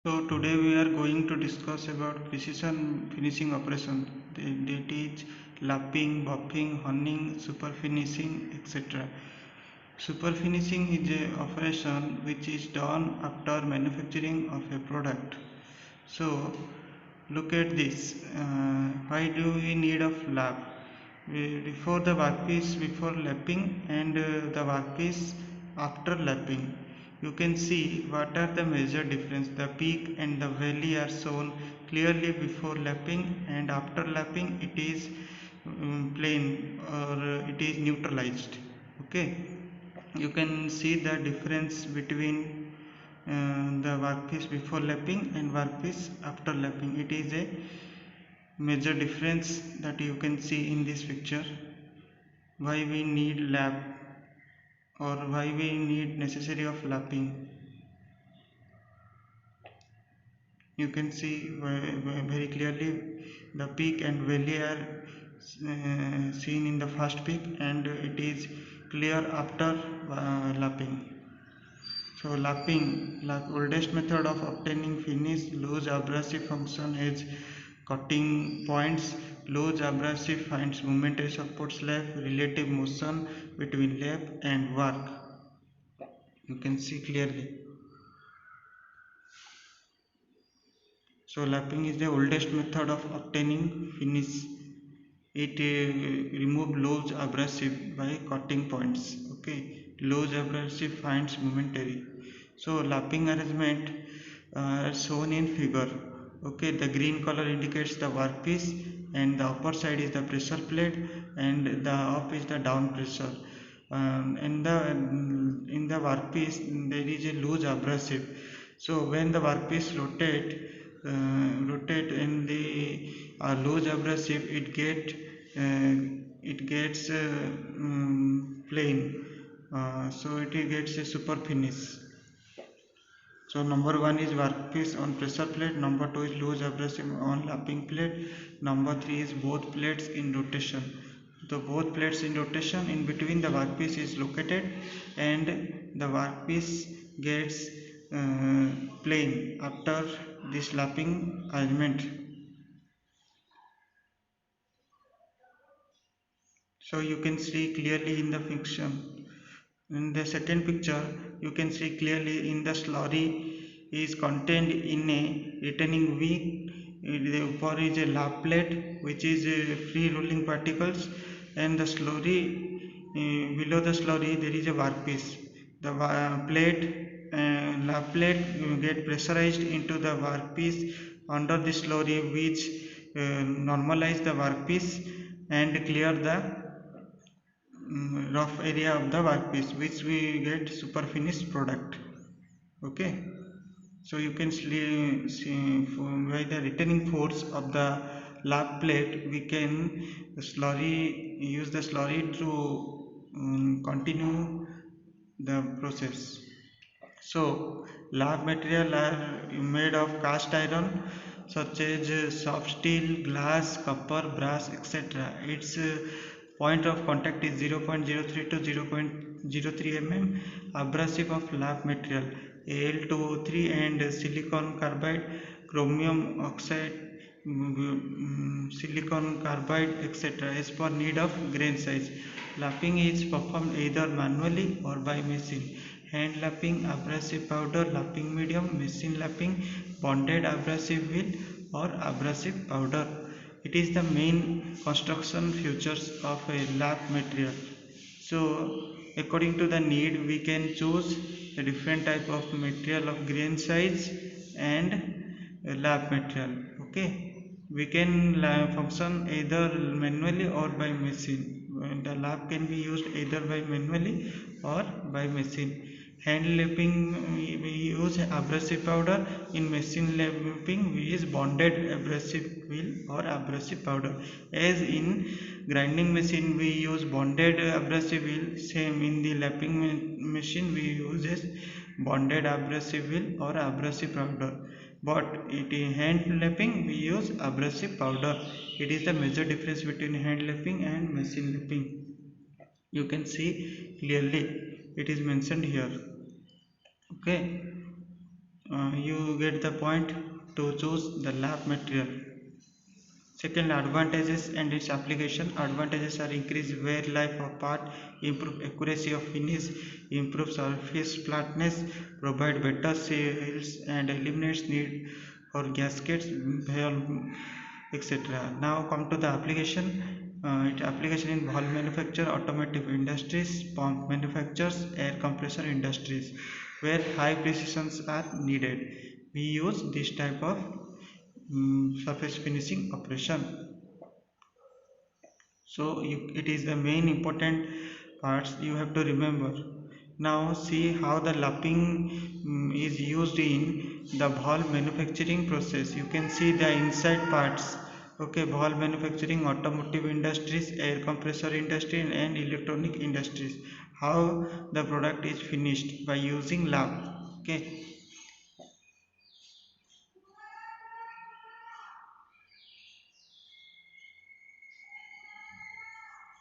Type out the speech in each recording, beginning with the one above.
So today we are going to discuss about precision finishing operation, that is lapping, buffing, honing, super finishing, etc. Super finishing is a operation which is done after manufacturing of a product. So look at this. Why do we need of lap? Before the workpiece before lapping and the workpiece after lapping, you can see what are the major difference. The peak and the valley are shown clearly before lapping, and after lapping it is plain, or it is neutralized. Okay, you can see the difference between the workpiece before lapping and workpiece after lapping. It is a major difference that you can see in this picture. Why we need lap, or why we need necessary of lapping, you can see very clearly. The peak and valley are seen in the first peak, and it is clear after lapping. So lapping, oldest method of obtaining finish. Loose abrasive function as cutting points. Loose abrasive finds momentary supports lap, relative motion between lap and work. You can see clearly. So lapping is the oldest method of obtaining finish. It remove loose abrasive by cutting points. Okay, loose abrasive finds momentary. So lapping arrangement shown in figure. Okay, the green color indicates the workpiece, and the upper side is the pressure plate, and the up is the down pressure. In the workpiece there is a loose abrasive. So when the workpiece rotate in the loose abrasive, it gets plain. So it gets a super finish. So number one is workpiece on pressure plate, number two is loose abrasive on lapping plate, number three is both plates in rotation. So both plates in rotation, in between the workpiece is located, and the workpiece gets plain after this lapping arrangement. So you can see clearly in the fiction. In the second picture, you can see clearly in the slurry is contained in a retaining wick. The upper is a lap plate which is free rolling particles, and the slurry, below the slurry there is a workpiece. The lap plate get pressurized into the workpiece under the slurry, which normalize the workpiece and clear the rough area of the workpiece, which we get super finished product. Okay, so you can see by the retaining force of the lap plate, we can use the slurry to continue the process. So lap material are made of cast iron, such as soft steel, glass, copper, brass, etc. Its point of contact is 0.03 to 0.03 mm. Abrasive of lap material Al2O3 and silicon carbide, chromium oxide, silicon carbide, etc. as per need of grain size. Lapping is performed either manually or by machine. Hand lapping, abrasive powder, lapping medium, machine lapping, bonded abrasive wheel or abrasive powder. It is the main construction features of a lap material. So according to the need, we can choose a different type of material of grain size and lap material. Okay, we can function either manually or by machine. The lap can be used either by manually or by machine. Hand lapping, we use abrasive powder. In machine lapping, we use bonded abrasive wheel or abrasive powder. As in grinding machine, we use bonded abrasive wheel. Same in the lapping machine, we use as bonded abrasive wheel or abrasive powder. But in hand lapping, we use abrasive powder. It is the major difference between hand lapping and machine lapping. You can see clearly, it is mentioned here. Okay, You get the point to choose the lap material. Second, advantages and its application. Advantages are increased wear life of part, improve accuracy of finish, improve surface flatness, provide better seals and eliminates need for gaskets, valve, etc. Now come to the application. Its application in valve manufacture, automotive industries, pump manufacturers, air compressor industries, where high precisions are needed. We use this type of surface finishing operation. So it is the main important parts you have to remember. Now see how the lapping is used in the valve manufacturing process. You can see the inside parts. Okay, valve manufacturing, automotive industries, air compressor industry and electronic industries. How the product is finished by using lap. Okay.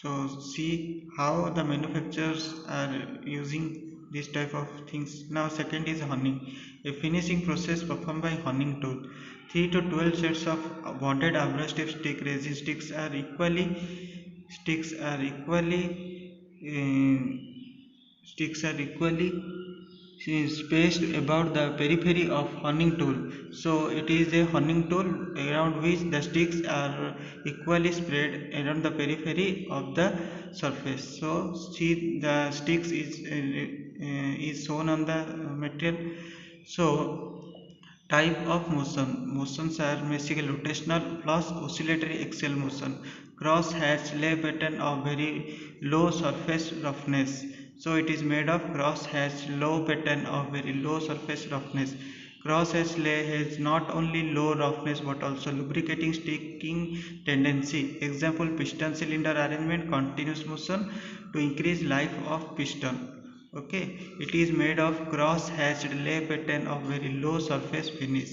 So see how the manufacturers are using this type of things. Now second is honing, a finishing process performed by honing tool. 3 to 12 sets of bonded abrasive stick resin sticks are equally spaced about the periphery of honing tool. So it is a honing tool around which the sticks are equally spread around the periphery of the surface. So see the sticks is shown on the material. So type of motions are basically rotational plus oscillatory axial motion, cross hatch lay pattern of very low surface roughness. So it is made of cross hatch low pattern of very low surface roughness. Cross hatch lay has not only low roughness but also lubricating sticking tendency. Example, piston cylinder arrangement, continuous motion to increase life of piston. Okay, it is made of cross hatched lay pattern of very low surface finish.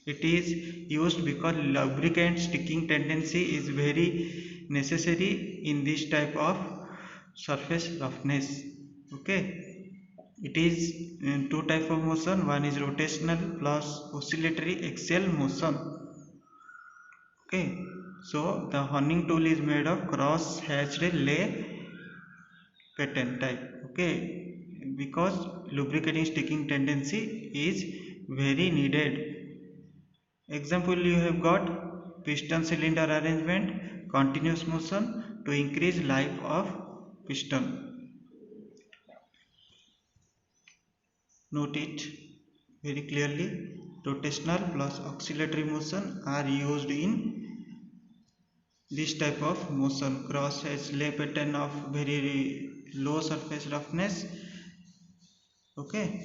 It is used because lubricant sticking tendency is very necessary in this type of surface roughness. Okay, it is two type of motion. One is rotational plus oscillatory axial motion. Okay, so the honing tool is made of cross hatched lay pattern type. Okay, because lubricating sticking tendency is very needed. Example, you have got piston cylinder arrangement, continuous motion to increase life of piston. Note it very clearly. Rotational plus oscillatory motion are used in this type of motion. Cross hatch lay pattern of very low surface roughness. Okay,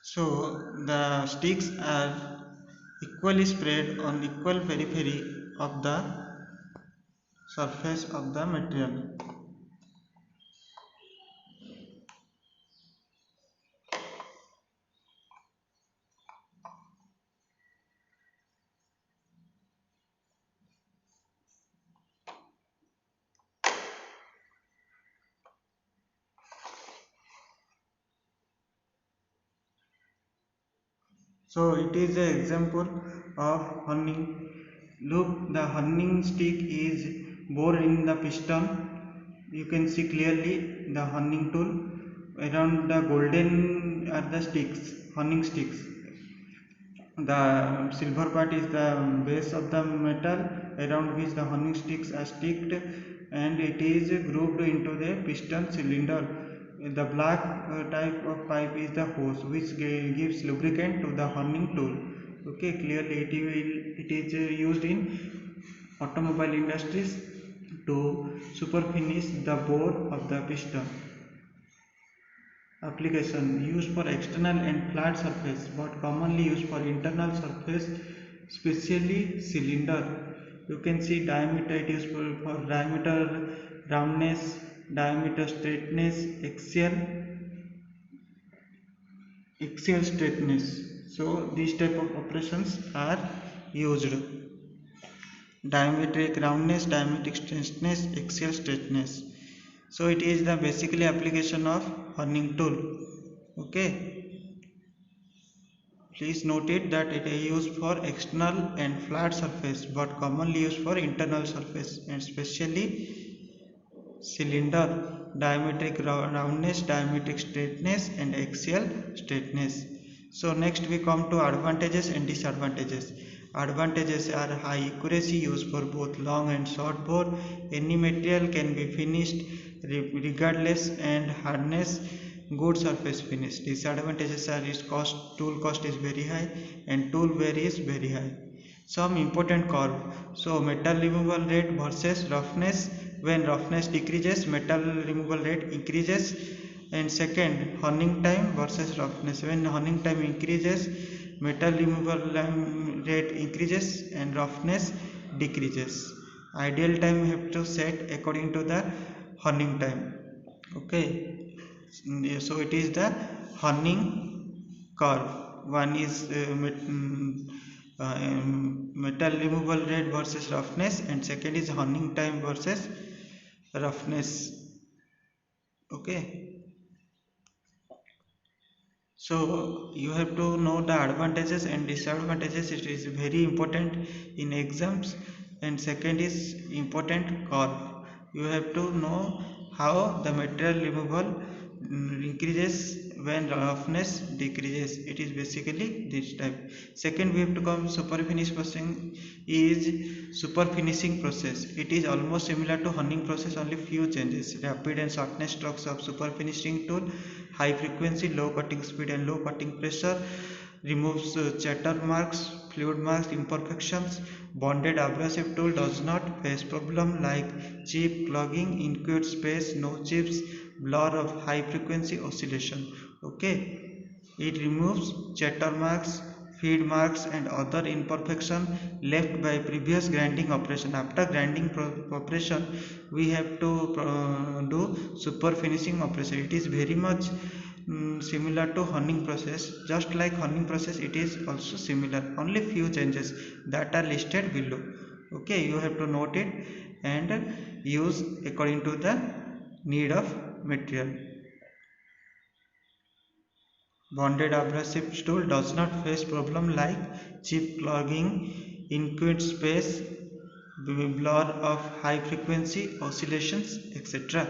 so the sticks are equally spread on equal periphery of the surface of the material. So it is an example of honing. Look, the honing stick is bore in the piston. You can see clearly the honing tool. Around the golden are the sticks, honing sticks. The silver part is the base of the metal around which the honing sticks are sticked, and it is grouped into the piston cylinder. The black type of pipe is the hose which gives lubricant to the honing tool. Okay, clearly it is used in automobile industries to super finish the bore of the piston. Application used for external and flat surface but commonly used for internal surface, especially cylinder. You can see diameter, it is for diameter roundness, diameter straightness, axial straightness. So these type of operations are used. diametric roundness, diametric straightness, axial straightness. So it is the basically application of Horning tool. Okay, please note it that it is used for external and flat surface but commonly used for internal surface and especially cylinder, diametric roundness, diametric straightness and axial straightness. So next we come to advantages and disadvantages. Advantages are high accuracy used for both long and short bore. Any material can be finished regardless and hardness, good surface finish. Disadvantages are its cost, tool cost is very high and tool wear is very high. Some important curve. So metal removal rate versus roughness. When roughness decreases, metal removal rate increases. And second, honing time versus roughness. When honing time increases, metal removal rate increases and roughness decreases. Ideal time you have to set according to the honing time. Okay, so it is the honing curve. One is metal removal rate versus roughness, and second is honing time versus roughness. Okay, so you have to know the advantages and disadvantages. It is very important in exams. And second is important curve. You have to know how the material removal increases when roughness decreases. It is basically this type. Second, we have to come super finish processing is super finishing process. It is almost similar to honing process, only few changes. Rapid and shortness strokes of super finishing tool, high frequency, low cutting speed and low cutting pressure, removes chatter marks, fluid marks, imperfections. Bonded abrasive tool does not face problem like chip clogging, include space, no chips, blur of high frequency oscillation. Okay, it removes chatter marks, feed marks and other imperfection left by previous grinding operation. After grinding operation, we have to do super finishing operation. It is very much similar to honing process. Just like honing process, it is also similar, only few changes that are listed below. Okay, you have to note it and use according to the need of material. Bonded abrasive tool does not face problem like chip clogging, inadequate space, blur of high frequency oscillations, etc.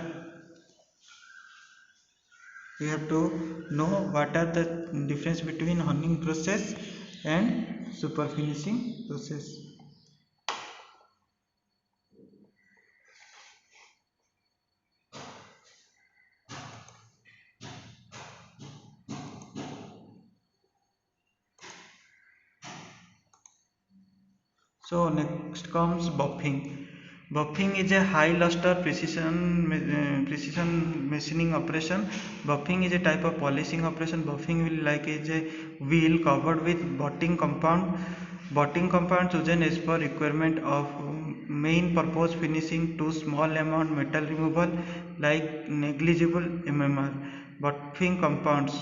We have to know what are the difference between honing process and super finishing process. So next comes buffing. Buffing is a high luster precision machining operation. Buffing is a type of polishing operation. Buffing will like is a wheel covered with butting compound. Butting compound chosen as per requirement of main purpose finishing to small amount metal removal like negligible MMR. Buffing compounds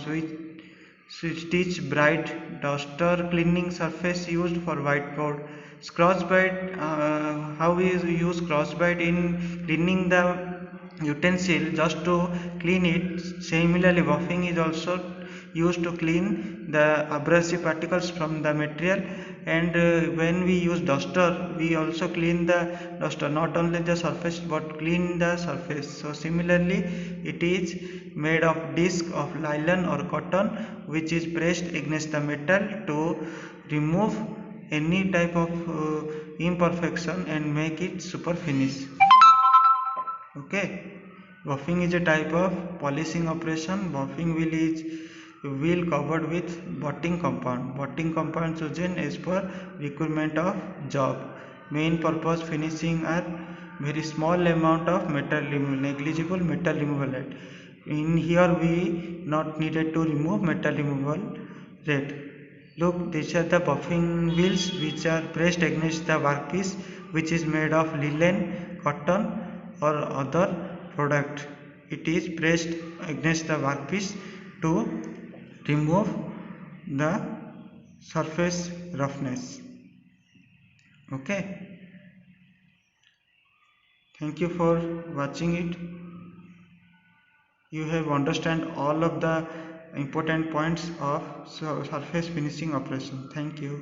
stitch bright duster cleaning surface used for whiteboard. Scotch brite, how we use scotch brite in cleaning the utensil just to clean it. Similarly, buffing is also used to clean the abrasive particles from the material. And when we use duster, we also clean the duster, not only the surface but clean the surface. So similarly, it is made of disc of nylon or cotton which is pressed against the metal to remove any type of imperfection and make it super finish. Okay, buffing is a type of polishing operation. Buffing wheel is wheel covered with butting compound. Butting compound chosen as per requirement of job. Main purpose finishing are very small amount of metal removal, negligible metal removal rate. In here we not needed to remove metal removal rate. Look, these are the buffing wheels which are pressed against the workpiece which is made of linen, cotton or other product. It is pressed against the workpiece to remove the surface roughness. Okay. Thank you for watching it. You have understand all of the important points of surface finishing operation. Thank you.